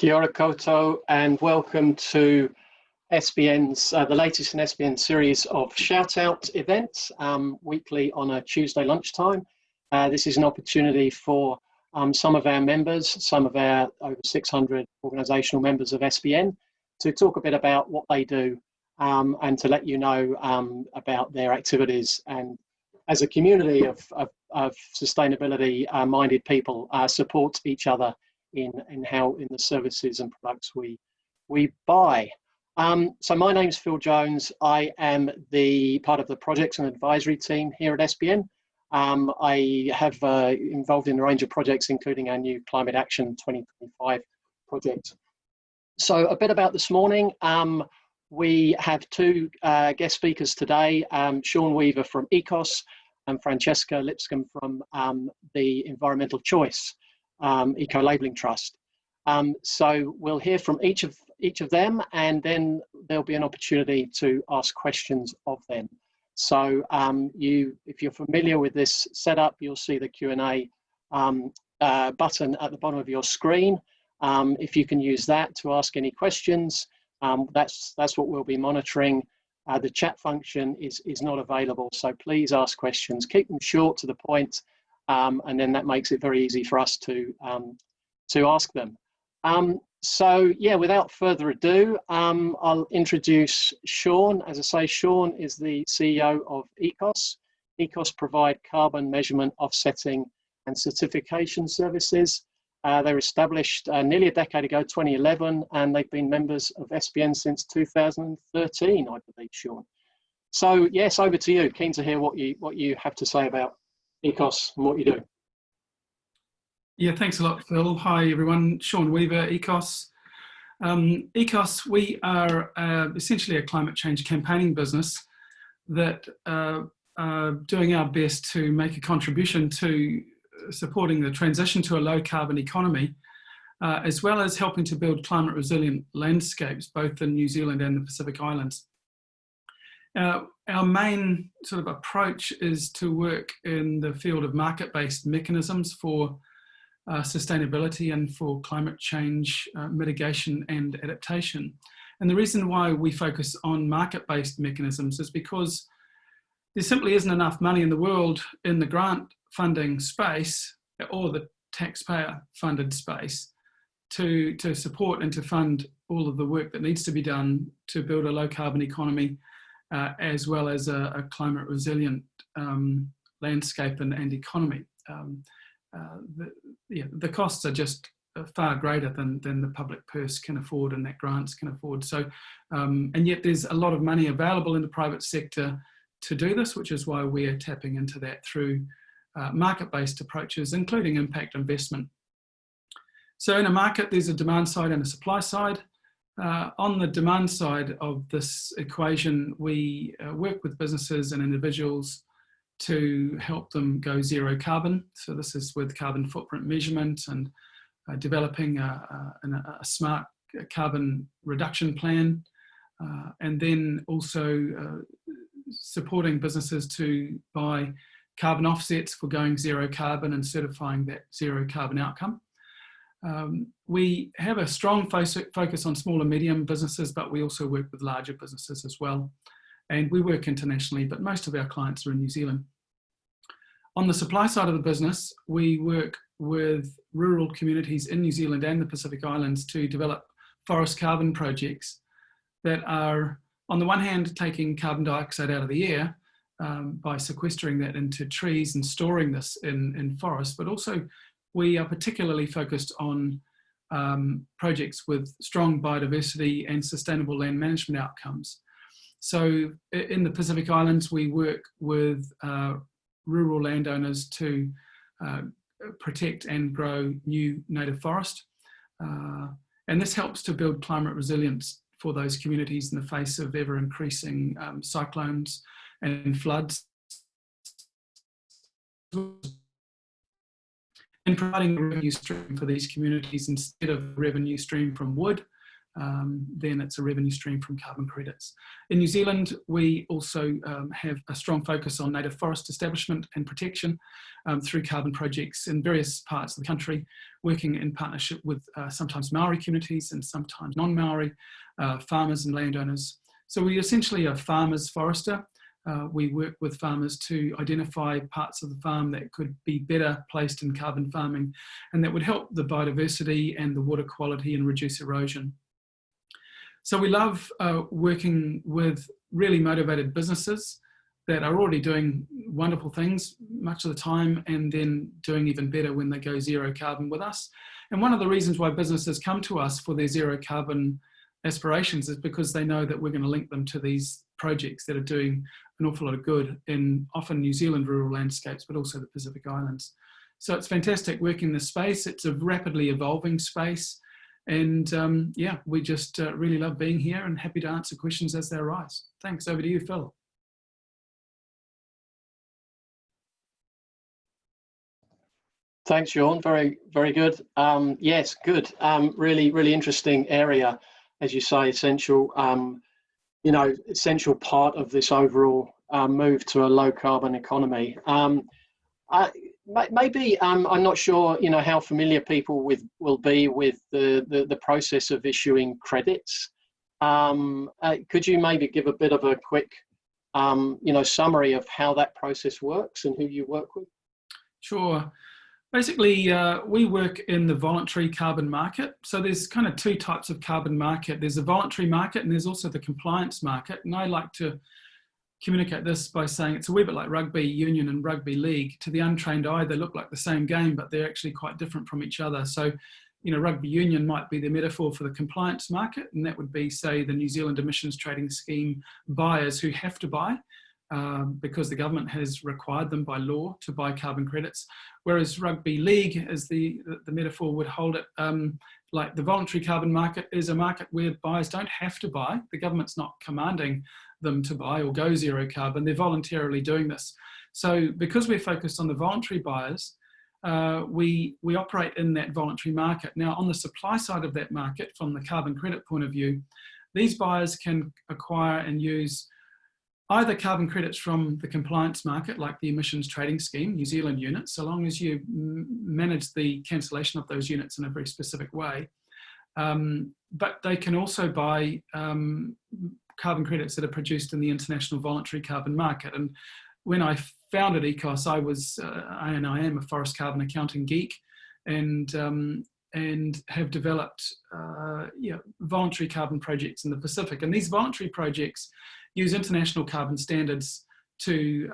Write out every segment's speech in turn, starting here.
Kia ora Coto, and welcome to SBN's, the latest in SBN series of shout-out events, weekly on a Tuesday lunchtime. This is an opportunity for some of our members, some of our over 600 organisational members of SBN, to talk a bit about what they do and to let you know about their activities. And as a community of sustainability-minded people, support each other in the services and products we buy. So my name's Phil Jones. I am the part of the projects and advisory team here at SBN. I have involved in a range of projects, including our new Climate Action 2025 project. So a bit about this morning. We have two guest speakers today, Sean Weaver from Ekos and Francesca Lipscomb from the Environmental Choice Ecolabelling Trust. So we'll hear from each of them, and then there'll be an opportunity to ask questions of them. So if you're familiar with this setup, you'll see the Q&A button at the bottom of your screen. If you can use that to ask any questions, that's what we'll be monitoring. The chat function is not available, so please ask questions. Keep them short, to the point, and then that makes it very easy for us to ask them. So yeah, without further ado, I'll introduce Sean. As I say, Sean is the CEO of Ekos. Ekos provide carbon measurement, offsetting and certification services. They were established nearly a decade ago, 2011, and they've been members of SBN since 2013, I believe, Sean. So yes, over to you. Keen to hear what you have to say about Ekos and what you do. Yeah, thanks a lot, Phil. Hi, everyone. Sean Weaver, Ekos. Ekos, we are essentially a climate change campaigning business that are doing our best to make a contribution to supporting the transition to a low-carbon economy, as well as helping to build climate-resilient landscapes, both in New Zealand and the Pacific Islands. Our main sort of approach is to work in the field of market-based mechanisms for sustainability and for climate change mitigation and adaptation. And the reason why we focus on market-based mechanisms is because there simply isn't enough money in the world in the grant funding space or the taxpayer funded space to support and to fund all of the work that needs to be done to build a low carbon economy, as well as a climate resilient landscape and economy. The costs are just far greater than the public purse can afford and that grants can afford. So, and yet there's a lot of money available in the private sector to do this, which is why we are tapping into that through market-based approaches, including impact investment. So in a market, there's a demand side and a supply side. On the demand side of this equation, we work with businesses and individuals to help them go zero carbon. So this is with carbon footprint measurement and developing a smart carbon reduction plan, and then also supporting businesses to buy carbon offsets for going zero carbon and certifying that zero carbon outcome. We have a strong focus on small and medium businesses, but we also work with larger businesses as well. And we work internationally, but most of our clients are in New Zealand. On the supply side of the business, we work with rural communities in New Zealand and the Pacific Islands to develop forest carbon projects that are, on the one hand, taking carbon dioxide out of the air by sequestering that into trees and storing this in forests, but also we are particularly focused on projects with strong biodiversity and sustainable land management outcomes. So in the Pacific Islands, we work with rural landowners to protect and grow new native forest. And this helps to build climate resilience for those communities in the face of ever increasing cyclones and floods. And providing a revenue stream for these communities instead of revenue stream from wood, then it's a revenue stream from carbon credits. In New Zealand, we also have a strong focus on native forest establishment and protection through carbon projects in various parts of the country, working in partnership with sometimes Maori communities and sometimes non-Maori farmers and landowners. So we're essentially a farmer's forester. We work with farmers to identify parts of the farm that could be better placed in carbon farming and that would help the biodiversity and the water quality and reduce erosion. So we love working with really motivated businesses that are already doing wonderful things much of the time and then doing even better when they go zero carbon with us. And one of the reasons why businesses come to us for their zero carbon aspirations is because they know that we're going to link them to these projects that are doing an awful lot of good in often New Zealand rural landscapes, but also the Pacific Islands. So it's fantastic working in this space. It's a rapidly evolving space. And yeah, we just really love being here and happy to answer questions as they arise. Thanks. Over to you, Phil. Thanks, Sean. Very, very good. Yes, good. Really, really interesting area, as you say, essential. You know, essential part of this overall move to a low carbon economy. Maybe I'm not sure, you know, how familiar people will be with the process of issuing credits. Could you maybe give a bit of a quick, you know, summary of how that process works and who you work with? Sure. Basically, we work in the voluntary carbon market. So there's kind of two types of carbon market. There's a voluntary market and there's also the compliance market. And I like to communicate this by saying it's a wee bit like rugby union and rugby league. To the untrained eye, they look like the same game, but they're actually quite different from each other. So, you know, rugby union might be the metaphor for the compliance market, and that would be, say, the New Zealand Emissions Trading Scheme buyers who have to buy because the government has required them by law to buy carbon credits. Whereas rugby league, as the metaphor would hold it, like the voluntary carbon market is a market where buyers don't have to buy. The government's not commanding them to buy or go zero carbon. They're voluntarily doing this. So because we're focused on the voluntary buyers, we operate in that voluntary market. Now, on the supply side of that market, from the carbon credit point of view, these buyers can acquire and use either carbon credits from the compliance market, like the Emissions Trading Scheme, New Zealand units, so long as you manage the cancellation of those units in a very specific way. But they can also buy carbon credits that are produced in the international voluntary carbon market. And when I founded Ekos, I am a forest carbon accounting geek, and have developed voluntary carbon projects in the Pacific. And these voluntary projects use international carbon standards to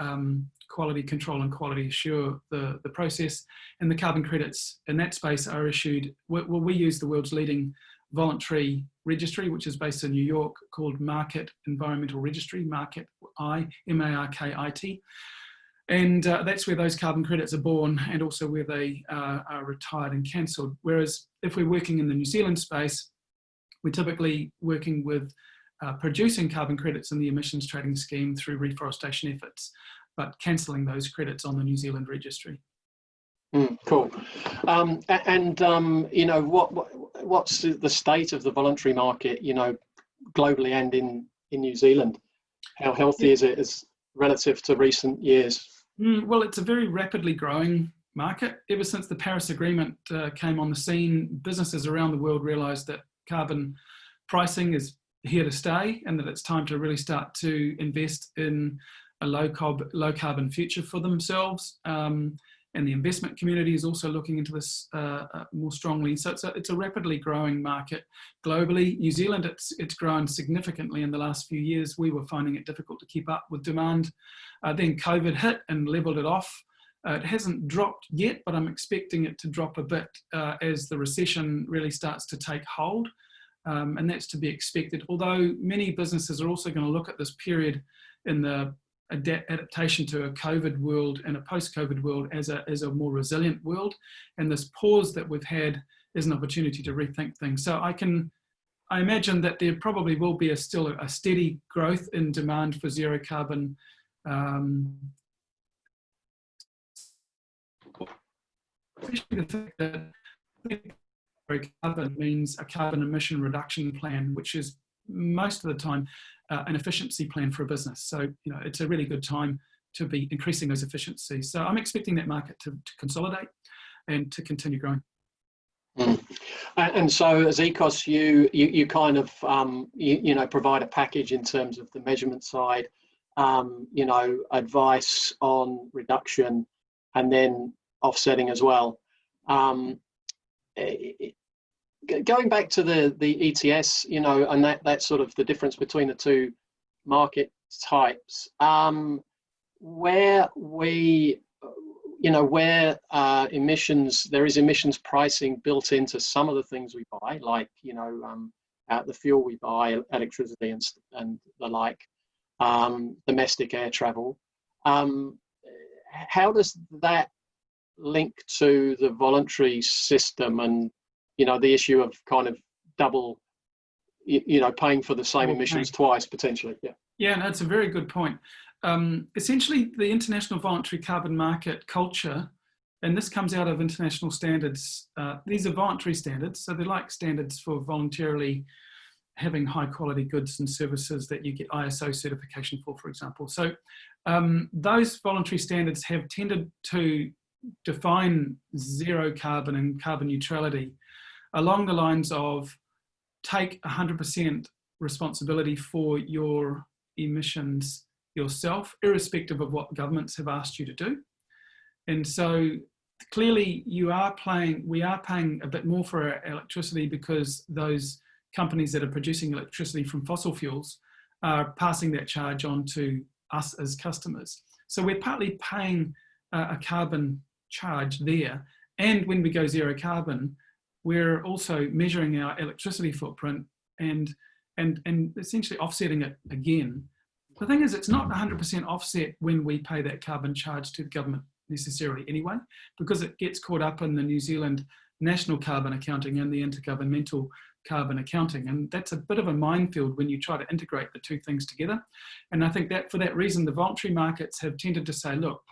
quality control and quality assure the process. And the carbon credits in that space are issued, we use the world's leading voluntary registry, which is based in New York, called Market Environmental Registry, Market M-A-R-K-I-T. And that's where those carbon credits are born, and also where they are retired and cancelled. Whereas if we're working in the New Zealand space, we're typically working with producing carbon credits in the emissions trading scheme through reforestation efforts, but cancelling those credits on the New Zealand registry. Cool. You know, what's the state of the voluntary market, you know, globally and in New Zealand? How healthy is it as relative to recent years? Well, it's a very rapidly growing market. Ever since the Paris Agreement came on the scene, businesses around the world realised that carbon pricing is here to stay, and that it's time to really start to invest in a low carbon future for themselves. And the investment community is also looking into this more strongly. So it's a rapidly growing market globally. New Zealand, it's grown significantly in the last few years. We were finding it difficult to keep up with demand. Then COVID hit and leveled it off. It hasn't dropped yet, but I'm expecting it to drop a bit as the recession really starts to take hold. And that's to be expected. Although many businesses are also going to look at this period in the adaptation to a COVID world and a post-COVID world as a more resilient world. And this pause that we've had is an opportunity to rethink things. So I imagine that there probably will be still a steady growth in demand for zero carbon especially the fact that carbon means a carbon emission reduction plan, which is most of the time an efficiency plan for a business. So, it's a really good time to be increasing those efficiencies. So I'm expecting that market to consolidate and to continue growing. Mm. And so as Ekos, you kind of, provide a package in terms of the measurement side, advice on reduction and then offsetting as well. Going back to the ETS, and that's sort of the difference between the two market types, where emissions, there is emissions pricing built into some of the things we buy, like, the fuel we buy, electricity and the like, domestic air travel. How does that link to the voluntary system and, the issue of kind of double, paying for the same emissions twice potentially? Yeah, that's a very good point. Essentially, the international voluntary carbon market culture, and this comes out of international standards, these are voluntary standards, so they're like standards for voluntarily having high quality goods and services that you get ISO certification for example. So those voluntary standards have tended to define zero carbon and carbon neutrality along the lines of take 100% responsibility for your emissions yourself, irrespective of what governments have asked you to do. And so clearly we are paying a bit more for our electricity because those companies that are producing electricity from fossil fuels are passing that charge on to us as customers. So we're partly paying a carbon charge there. And when we go zero carbon, we're also measuring our electricity footprint and essentially offsetting it again. The thing is, it's not 100% offset when we pay that carbon charge to the government necessarily anyway, because it gets caught up in the New Zealand national carbon accounting and the intergovernmental carbon accounting. And that's a bit of a minefield when you try to integrate the two things together. And I think that for that reason, the voluntary markets have tended to say, look,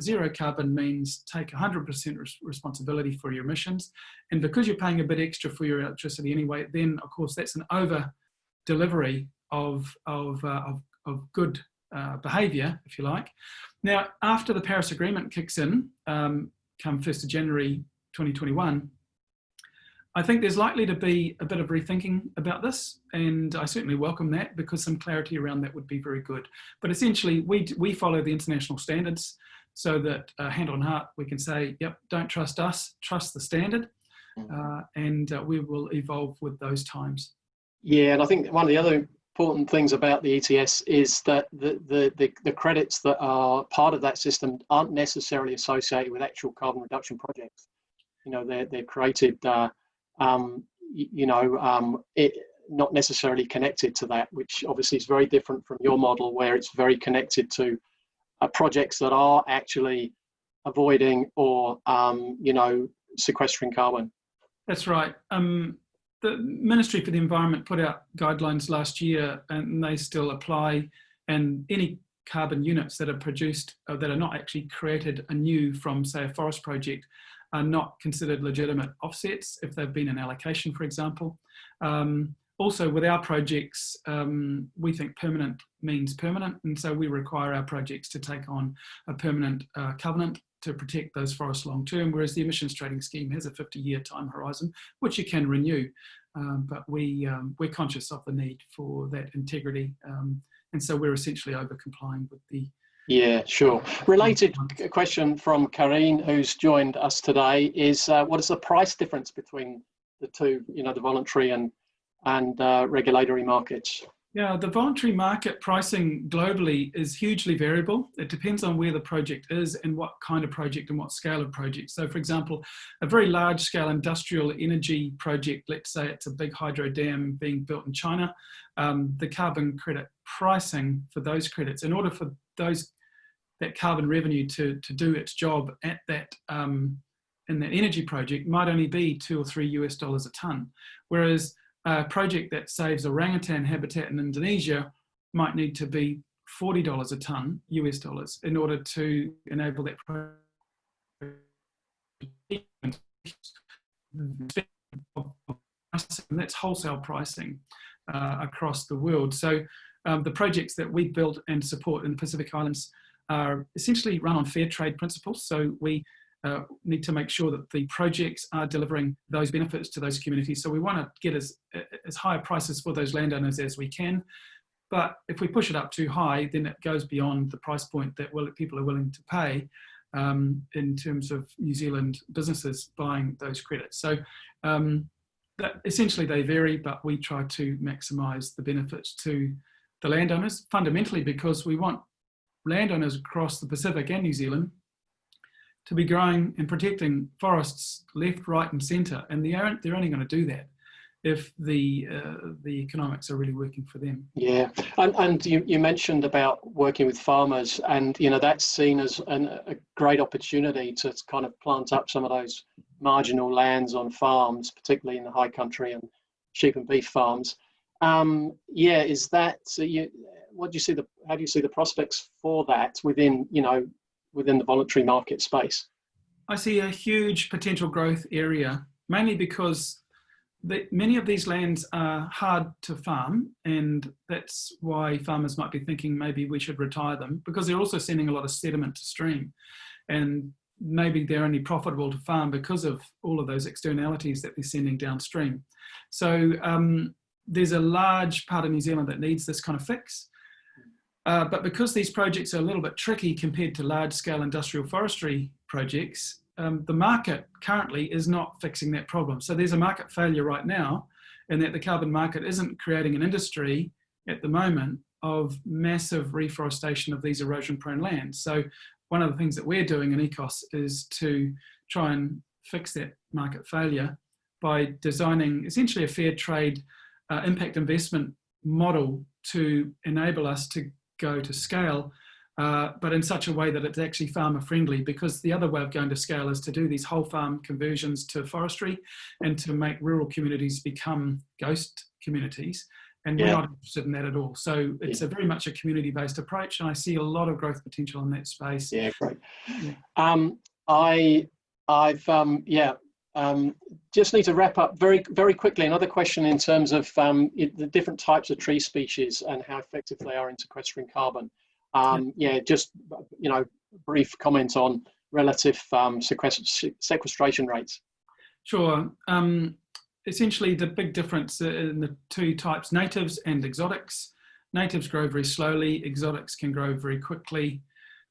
zero carbon means take 100% responsibility for your emissions. And because you're paying a bit extra for your electricity anyway, then of course that's an over delivery of good behaviour, if you like. Now, after the Paris Agreement kicks in, come 1st of January 2021, I think there's likely to be a bit of rethinking about this, and I certainly welcome that because some clarity around that would be very good. But essentially, we follow the international standards so that hand on heart, we can say, yep, don't trust us, trust the standard, and we will evolve with those times. Yeah, and I think one of the other important things about the ETS is that the credits that are part of that system aren't necessarily associated with actual carbon reduction projects. They're created, not necessarily connected to that, which obviously is very different from your model, where it's very connected to projects that are actually avoiding or sequestering carbon. That's right. The Ministry for the Environment put out guidelines last year, and they still apply. And any carbon units that are produced that are not actually created anew from, say, a forest project are not considered legitimate offsets if they've been an allocation, for example. Also, with our projects, we think permanent means permanent, and so we require our projects to take on a permanent covenant to protect those forests long term, whereas the emissions trading scheme has a 50-year time horizon, which you can renew. But we're conscious of the need for that integrity, and so we're essentially over-complying with the... Yeah, sure. Related question from Karine, who's joined us today, is what is the price difference between the two, the voluntary and regulatory markets? Yeah, the voluntary market pricing globally is hugely variable. It depends on where the project is and what kind of project and what scale of project. So for example, a very large scale industrial energy project, let's say it's a big hydro dam being built in China, the carbon credit pricing for those credits, in order for that carbon revenue to do its job at that in that energy project might only be $2 or $3 a ton. Whereas a project that saves orangutan habitat in Indonesia might need to be $40 a ton, US dollars, in order to enable that project. and that's wholesale pricing across the world. So the projects that we build and support in the Pacific Islands are essentially run on fair trade principles. So we need to make sure that the projects are delivering those benefits to those communities. So we want to get as high prices for those landowners as we can. But if we push it up too high, then it goes beyond the price point that people are willing to pay in terms of New Zealand businesses buying those credits. So that essentially they vary, but we try to maximise the benefits to the landowners, fundamentally because we want landowners across the Pacific and New Zealand to be growing and protecting forests left, right and centre. And they're only going to do that if the economics are really working for them. Yeah, and you mentioned about working with farmers, and that's seen as a great opportunity to kind of plant up some of those marginal lands on farms, particularly in the high country and sheep and beef farms. Yeah, is that how do you see the prospects for that within the voluntary market space? I see a huge potential growth area, mainly because many of these lands are hard to farm, and that's why farmers might be thinking maybe we should retire them, because they're also sending a lot of sediment to stream, and maybe they're only profitable to farm because of all of those externalities that they're sending downstream. So there's a large part of New Zealand that needs this kind of fix. But because these projects are a little bit tricky compared to large-scale industrial forestry projects, the market currently is not fixing that problem. So there's a market failure right now, in that the carbon market isn't creating an industry at the moment of massive reforestation of these erosion-prone lands. So one of the things that we're doing in Ekos is to try and fix that market failure by designing essentially a fair trade impact investment model to enable us to go to scale, but in such a way that it's actually farmer friendly, because the other way of going to scale is to do these whole farm conversions to forestry and to make rural communities become ghost communities. And we're not interested in that at all. So it's a very much a community-based approach, and I see a lot of growth potential in that space. Yeah, great. Yeah. I've just need to wrap up very, very quickly. Another question in terms of the different types of tree species and how effective they are in sequestering carbon. Just brief comment on relative sequestration rates. Sure. Essentially, the big difference in the two types, natives and exotics. Natives grow very slowly, exotics can grow very quickly.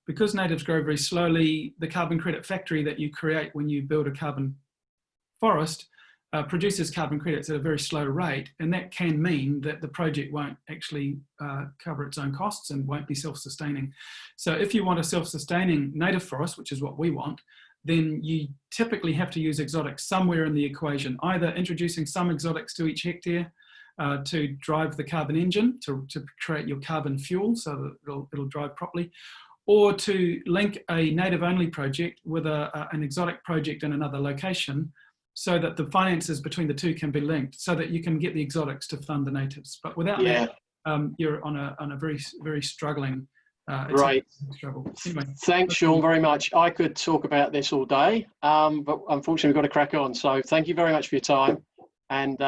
Because natives grow very slowly, the carbon credit factory that you create when you build a carbon forest produces carbon credits at a very slow rate, and that can mean that the project won't actually cover its own costs and won't be self-sustaining. So if you want a self-sustaining native forest, which is what we want, then you typically have to use exotics somewhere in the equation, either introducing some exotics to each hectare to drive the carbon engine, to create your carbon fuel so that it'll drive properly, or to link a native-only project with an exotic project in another location, so that the finances between the two can be linked, so that you can get the exotics to fund the natives. But without that, you're on a very, very struggling Right. struggle. Anyway, thanks, Sean, very much. I could talk about this all day, but unfortunately we've got to crack on. So thank you very much for your time, and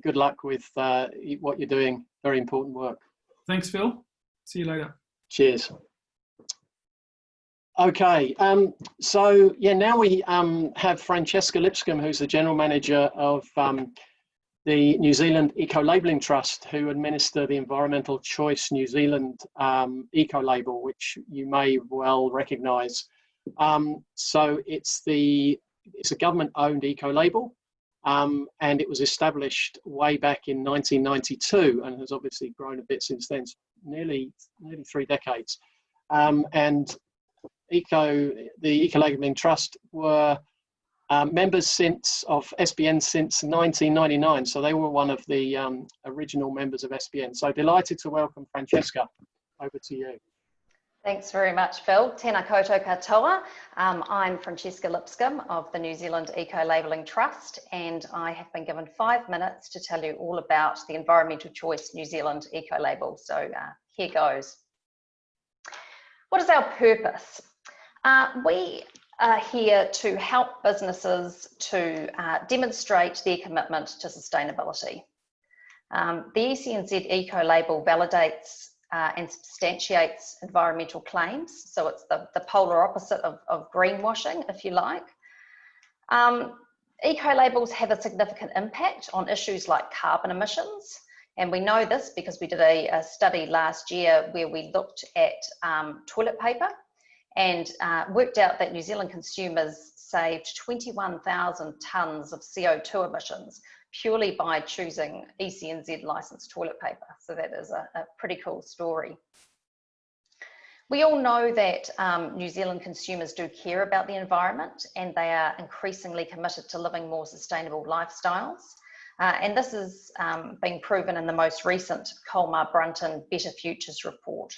good luck with what you're doing. Very important work. Thanks, Phil. See you later. Cheers. Okay, now we have Francesca Lipscomb, who's the General Manager of the New Zealand Ecolabelling Trust, who administer the Environmental Choice New Zealand eco-label, which you may well recognise. So it's a government-owned eco-label, and it was established way back in 1992 and has obviously grown a bit since then, nearly 3 decades. And the Ecolabelling Trust were members of SBN since 1999, so they were one of the original members of SBN. So delighted to welcome Francesca. Over to you. Thanks very much, Phil. Tēnā koutou katoa. I'm Francesca Lipscombe of the New Zealand Ecolabelling Trust, and I have been given 5 minutes to tell you all about the Environmental Choice New Zealand eco-label. So here goes. What is our purpose? We are here to help businesses to demonstrate their commitment to sustainability. The ECNZ Eco Label validates and substantiates environmental claims, so it's the polar opposite of greenwashing, if you like. Eco labels have a significant impact on issues like carbon emissions, and we know this because we did a study last year where we looked at toilet paper and worked out that New Zealand consumers saved 21,000 tonnes of CO2 emissions purely by choosing ECNZ licensed toilet paper. So that is a pretty cool story. We all know that New Zealand consumers do care about the environment, and they are increasingly committed to living more sustainable lifestyles. And this is being proven in the most recent Colmar-Brunton Better Futures report,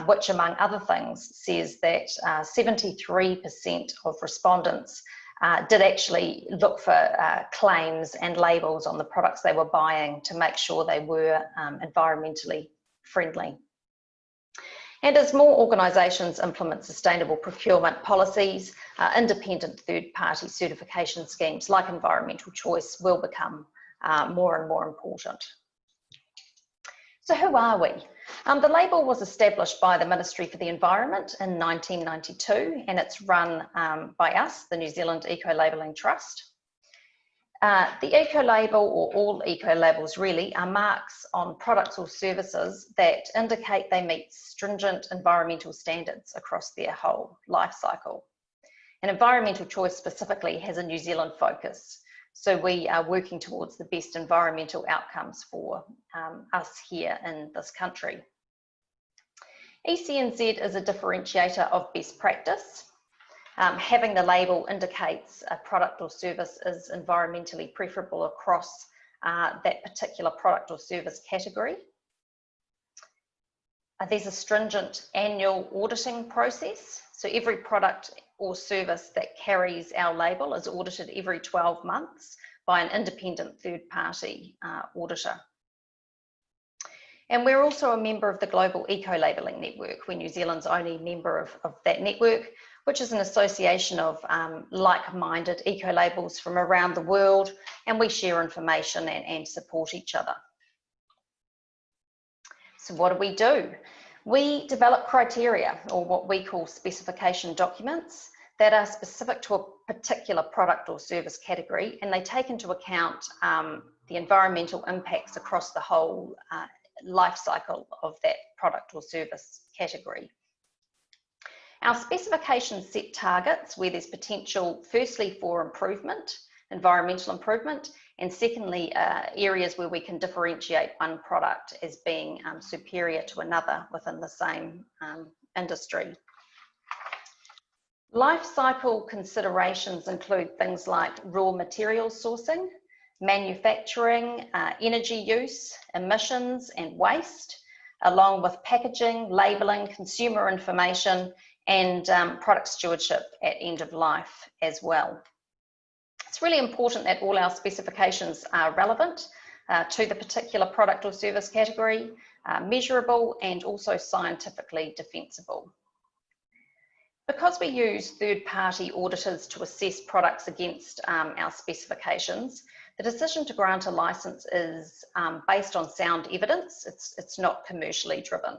which among other things says that 73% of respondents did actually look for claims and labels on the products they were buying to make sure they were environmentally friendly. And as more organisations implement sustainable procurement policies, independent third-party certification schemes like environmental choice will become more and more important. So who are we? The label was established by the Ministry for the Environment in 1992, and it's run by us, the New Zealand Ecolabelling Trust. The eco label, or all eco labels really, are marks on products or services that indicate they meet stringent environmental standards across their whole life cycle. And environmental choice specifically has a New Zealand focus. So we are working towards the best environmental outcomes for us here in this country. ECNZ is a differentiator of best practice. Having the label indicates a product or service is environmentally preferable across that particular product or service category. There's a stringent annual auditing process. So every product or service that carries our label is audited every 12 months by an independent third-party auditor. And we're also a member of the Global Ecolabelling Network. We're New Zealand's only member of that network, which is an association of like-minded eco-labels from around the world, and we share information and support each other. So what do? We develop criteria, or what we call specification documents, that are specific to a particular product or service category, and they take into account the environmental impacts across the whole life cycle of that product or service category. Our specifications set targets where there's potential, firstly for improvement, environmental improvement, and secondly, areas where we can differentiate one product as being superior to another within the same industry. Life cycle considerations include things like raw material sourcing, manufacturing, energy use, emissions and waste, along with packaging, labelling, consumer information, and product stewardship at end of life as well. It's really important that all our specifications are relevant to the particular product or service category, measurable, and also scientifically defensible. Because we use third-party auditors to assess products against our specifications, the decision to grant a licence is based on sound evidence. It's not commercially driven.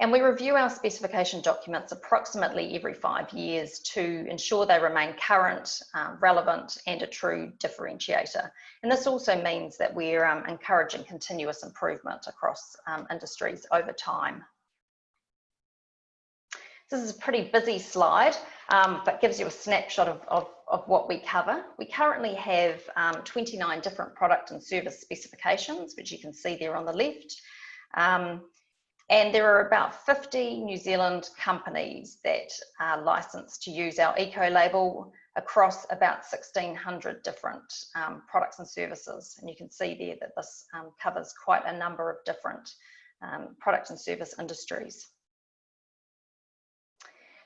And we review our specification documents approximately every 5 years to ensure they remain current, relevant, and a true differentiator. And this also means that we're encouraging continuous improvement across industries over time. This is a pretty busy slide, but gives you a snapshot of what we cover. We currently have 29 different product and service specifications, which you can see there on the left. And there are about 50 New Zealand companies that are licensed to use our eco label across about 1,600 different products and services. And you can see there that this covers quite a number of different product and service industries.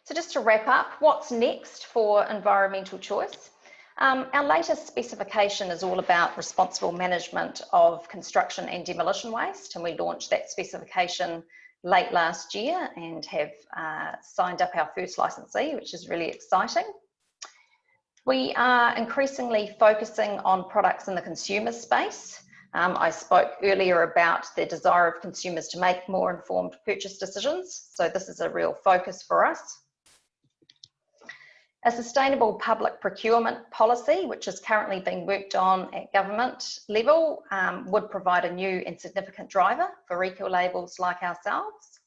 So just to wrap up, what's next for environmental choice? Our latest specification is all about responsible management of construction and demolition waste, and we launched that specification late last year and have signed up our first licensee, which is really exciting. We are increasingly focusing on products in the consumer space. I spoke earlier about the desire of consumers to make more informed purchase decisions, so this is a real focus for us. A sustainable public procurement policy, which is currently being worked on at government level, would provide a new and significant driver for eco-labels like ourselves.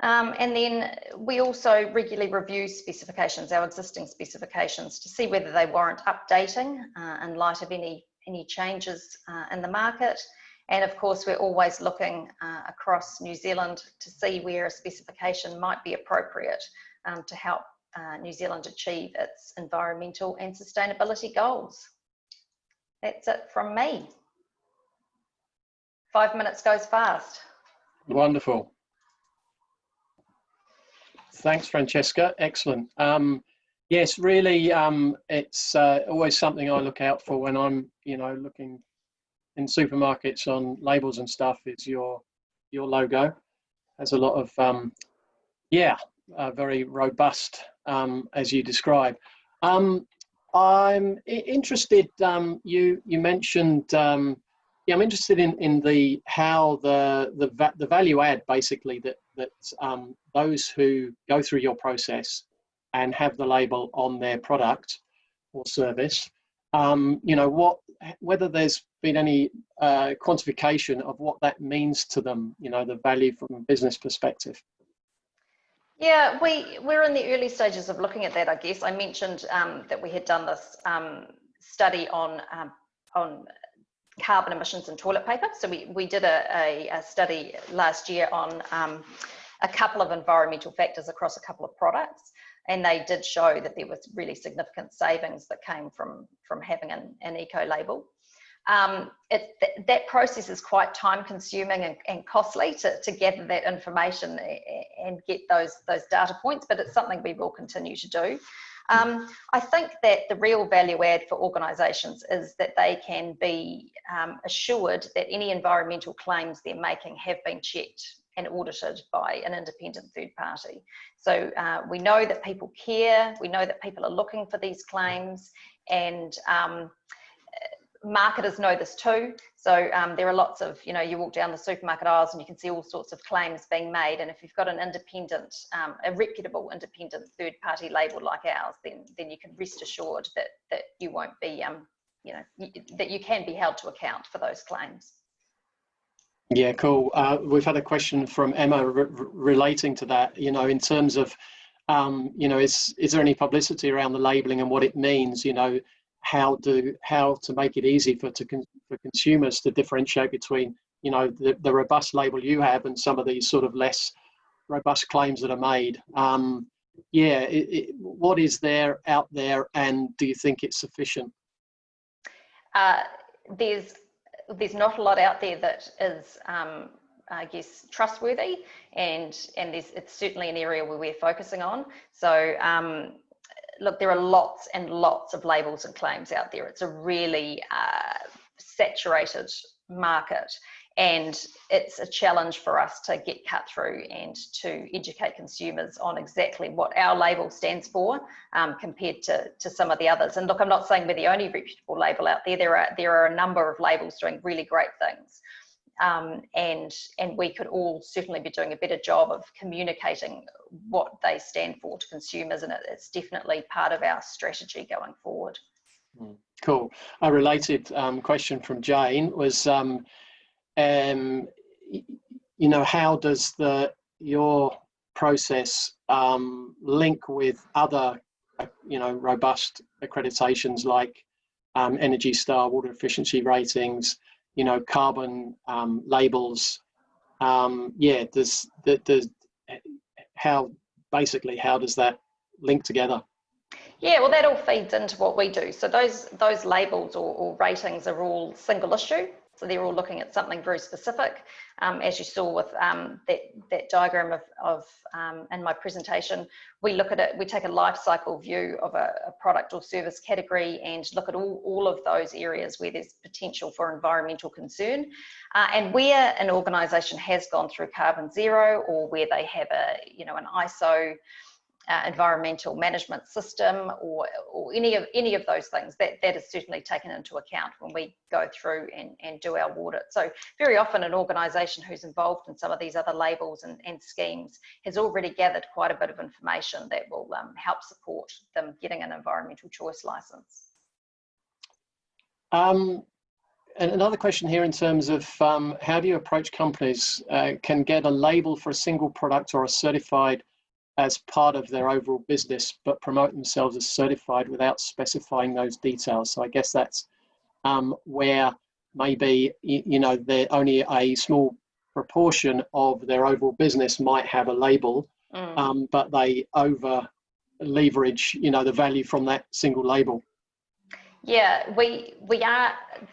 And then we also regularly review specifications, our existing specifications, to see whether they warrant updating in light of any changes in the market. And of course, we're always looking across New Zealand to see where a specification might be appropriate to help New Zealand achieve its environmental and sustainability goals. That's it from me. 5 minutes goes fast. Wonderful. Thanks, Francesca. Excellent. Yes, really, it's always something I look out for when I'm, looking in supermarkets on labels and stuff. Is your logo. Has a lot of, very robust, as you describe. I'm interested. You mentioned. I'm interested in how the value add, basically, that those who go through your process and have the label on their product or service, whether there's been any quantification of what that means to them, the value from a business perspective. Yeah, we're in the early stages of looking at that, I guess. I mentioned that we had done this study on carbon emissions in toilet paper. So we did a study last year on a couple of environmental factors across a couple of products, and they did show that there was really significant savings that came from having an eco label. That process is quite time consuming and costly to gather that information and get those data points, but it's something we will continue to do. I think that the real value add for organisations is that they can be assured that any environmental claims they're making have been checked and audited by an independent third party. So we know that people care, we know that people are looking for these claims, and marketers know this too. So there are lots of, you walk down the supermarket aisles and you can see all sorts of claims being made, and if you've got an independent, a reputable independent third party label like ours, then you can rest assured that you won't be, that you can be held to account for those claims. Yeah, cool. We've had a question from Emma relating to that, in terms of, is there any publicity around the labelling and what it means, how to make it easy for consumers to differentiate between, the robust label you have and some of these sort of less robust claims that are made. What is there out there, and do you think it's sufficient? There's not a lot out there that is, I guess, trustworthy, and it's certainly an area where we're focusing on. So look, there are lots and lots of labels and claims out there. It's a really saturated market, and it's a challenge for us to get cut through and to educate consumers on exactly what our label stands for compared to some of the others. And look, I'm not saying we're the only reputable label out there. There are a number of labels doing really great things. And we could all certainly be doing a better job of communicating what they stand for to consumers, and it's definitely part of our strategy going forward. Cool. A related question from Jane was, how does your process link with other, robust accreditations like Energy Star, water efficiency ratings, carbon labels? How does that link together? Yeah, well, that all feeds into what we do. So those labels or ratings are all single issue. So they're all looking at something very specific. As you saw with that diagram of in my presentation, we look at it, we take a life cycle view of a product or service category and look at all of those areas where there's potential for environmental concern. And where an organisation has gone through carbon zero, or where they have an ISO environmental management system, or any of those things, that is certainly taken into account when we go through and do our audit. So very often an organisation who's involved in some of these other labels and schemes has already gathered quite a bit of information that will help support them getting an environmental choice licence. And another question here in terms of how do you approach companies can get a label for a single product or a certified as part of their overall business, but promote themselves as certified without specifying those details? So I guess that's where maybe, they're only a small proportion of their overall business might have a label, but they over leverage, the value from that single label. Yeah,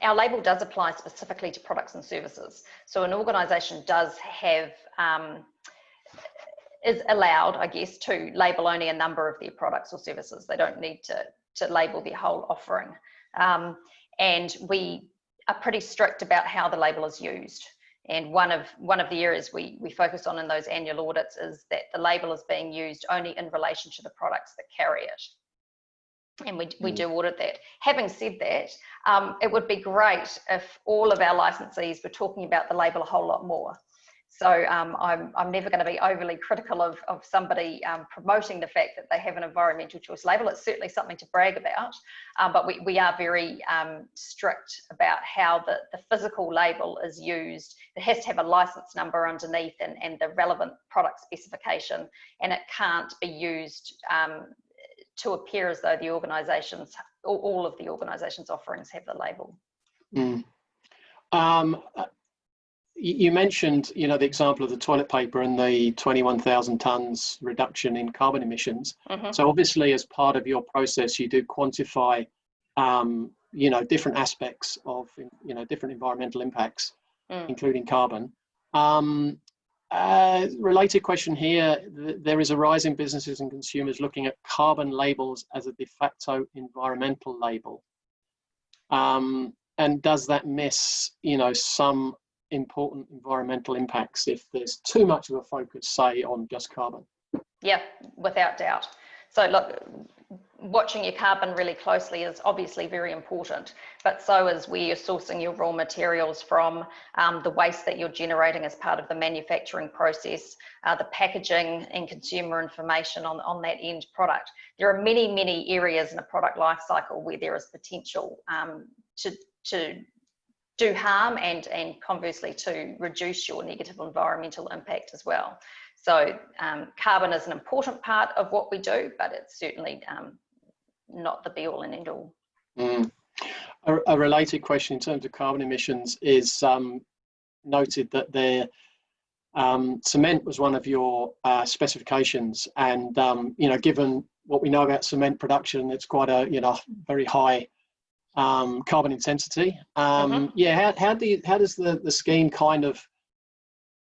our label does apply specifically to products and services. So an organisation does have, is allowed, I guess, to label only a number of their products or services. They don't need to label their whole offering. And we are pretty strict about how the label is used. And one of the areas we focus on in those annual audits is that the label is being used only in relation to the products that carry it. And we do audit that. Having said that, it would be great if all of our licensees were talking about the label a whole lot more. So I'm never going to be overly critical of somebody promoting the fact that they have an environmental choice label. It's certainly something to brag about, but we are very strict about how the physical label is used. It has to have a license number underneath and the relevant product specification, and it can't be used to appear as though the organisations, all of the organisations' offerings have the label. You mentioned, the example of the toilet paper and the 21,000 tonnes reduction in carbon emissions. So obviously, as part of your process, you do quantify, different aspects of, different environmental impacts, including carbon. Related question here, there is a rise in businesses and consumers looking at carbon labels as a de facto environmental label. And does that miss, some important environmental impacts if there's too much of a focus, say, on just carbon? Yeah, without doubt. So look, watching your carbon really closely is obviously very important, but so is where you're sourcing your raw materials from, the waste that you're generating as part of the manufacturing process, the packaging and consumer information on that end product. There are many, many areas in a product life cycle where there is potential to do harm and conversely to reduce your negative environmental impact as well. So carbon is an important part of what we do, but it's certainly not the be all and end all. A related question in terms of carbon emissions is noted that cement was one of your specifications, and given what we know about cement production, it's quite a very high carbon intensity. Yeah, how does the scheme kind of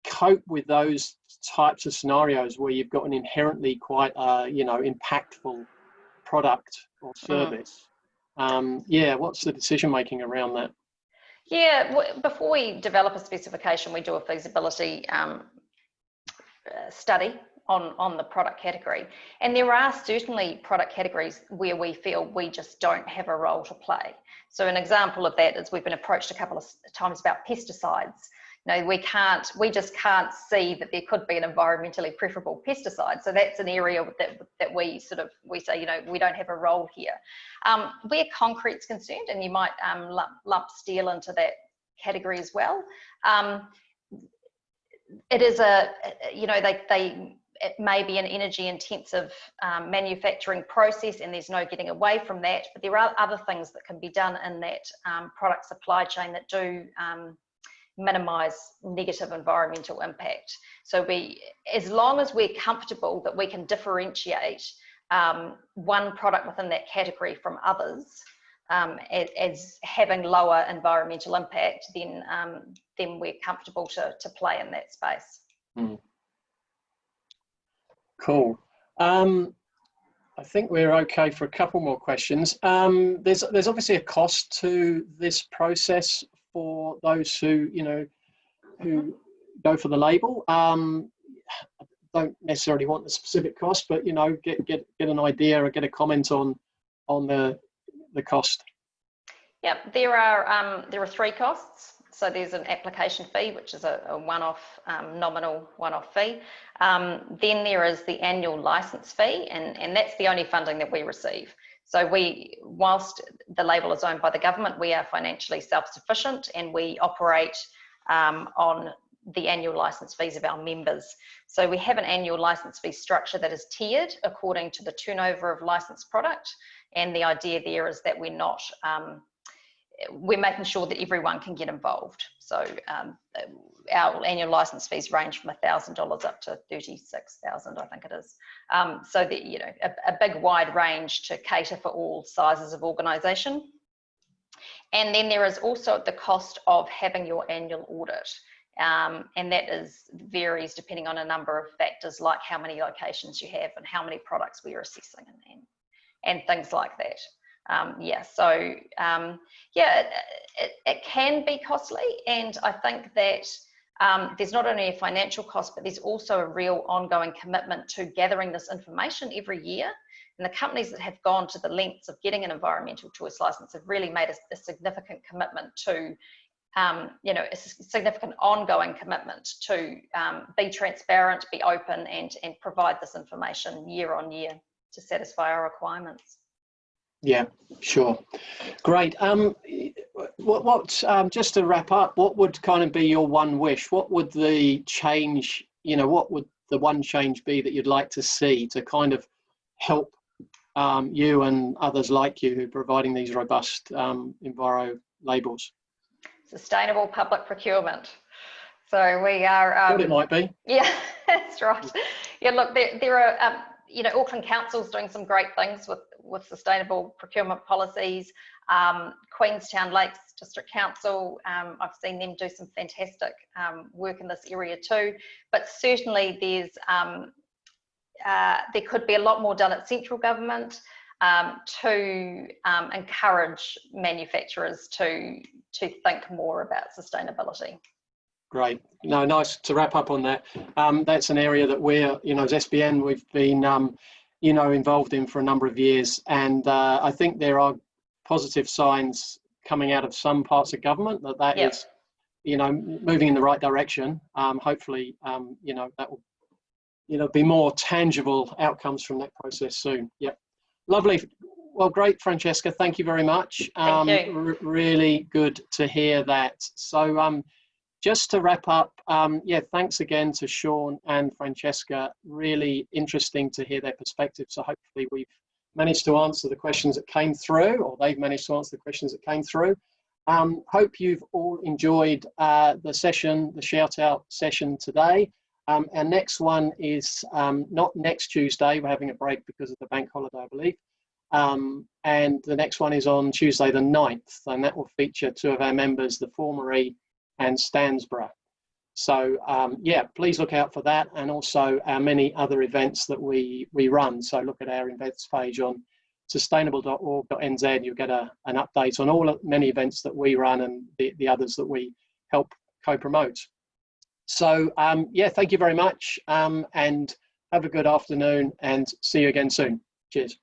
cope with those types of scenarios where you've got an inherently quite impactful product or service? Yeah, what's the decision making around that? Yeah, before we develop a specification, we do a feasibility study on the product category, and there are certainly product categories where we feel we just don't have a role to play. So an example of that is we've been approached a couple of times about pesticides. We just can't see that there could be an environmentally preferable pesticide. So that's an area that we say, we don't have a role here. Where concrete's concerned, and you might lump steel into that category as well. It is it may be an energy intensive manufacturing process, and there's no getting away from that, but there are other things that can be done in that product supply chain that do minimize negative environmental impact. So as long as we're comfortable that we can differentiate one product within that category from others, as having lower environmental impact, then we're comfortable to play in that space. Cool. I think we're okay for a couple more questions. There's obviously a cost to this process for those who, you know, who go for the label. Don't necessarily want the specific cost, but, you know, get an idea or get a comment on the cost. Yep, there are 3 costs. So there's an application fee, which is a one-off, nominal one-off fee. Then there is the annual license fee, and that's the only funding that we receive. So whilst the label is owned by the government, we are financially self-sufficient, and we operate on the annual license fees of our members. So we have an annual license fee structure that is tiered according to the turnover of licensed product. And the idea there is that we're making sure that everyone can get involved. So our annual license fees range from $1,000 up to $36,000, I think it is. So that, you know, a big wide range to cater for all sizes of organisation. And then there is also the cost of having your annual audit. And that varies depending on a number of factors, like how many locations you have and how many products we are assessing and things like that. It can be costly, and I think that there's not only a financial cost, but there's also a real ongoing commitment to gathering this information every year. And the companies that have gone to the lengths of getting an environmental choice license have really made a significant commitment to, you know, a significant ongoing commitment to be transparent, be open, and provide this information year on year to satisfy our requirements. Yeah, sure. Great. Just to wrap up, what would kind of be your one wish? What would the change, you know, what would the one change be that you'd like to see to kind of help you and others like you who are providing these robust Enviro labels? Sustainable public procurement. So we are... Thought it might be. Yeah, that's right. Yeah, look, there are... you know, Auckland Council's doing some great things with sustainable procurement policies. Queenstown Lakes District Council, I've seen them do some fantastic work in this area too. But certainly there could be a lot more done at central government to encourage manufacturers to think more about sustainability. Great. No, nice to wrap up on that. That's an area that we're, you know, as SBN, we've been, you know, involved in for a number of years. And I think there are positive signs coming out of some parts of government that Yep. is, you know, moving in the right direction. Hopefully, you know, that will, you know, be more tangible outcomes from that process soon. Yep. Lovely. Well, great, Francesca. Thank you very much. Thank you. Really good to hear that. So, just to wrap up, yeah, thanks again to Sean and Francesca. Really interesting to hear their perspective. So hopefully we've managed to answer the questions that came through, or they've managed to answer the questions that came through. Hope you've all enjoyed the session, the shout out session today. Our next one is not next Tuesday. We're having a break because of the bank holiday, I believe. And the next one is on Tuesday the 9th, and that will feature 2 of our members, the Formery and Stansborough. So yeah, please look out for that, and also our many other events that we run. So look at our events page on sustainable.org.nz. You'll get an update on all many events that we run and the others that we help co-promote. So yeah, thank you very much, and have a good afternoon, and see you again soon. Cheers.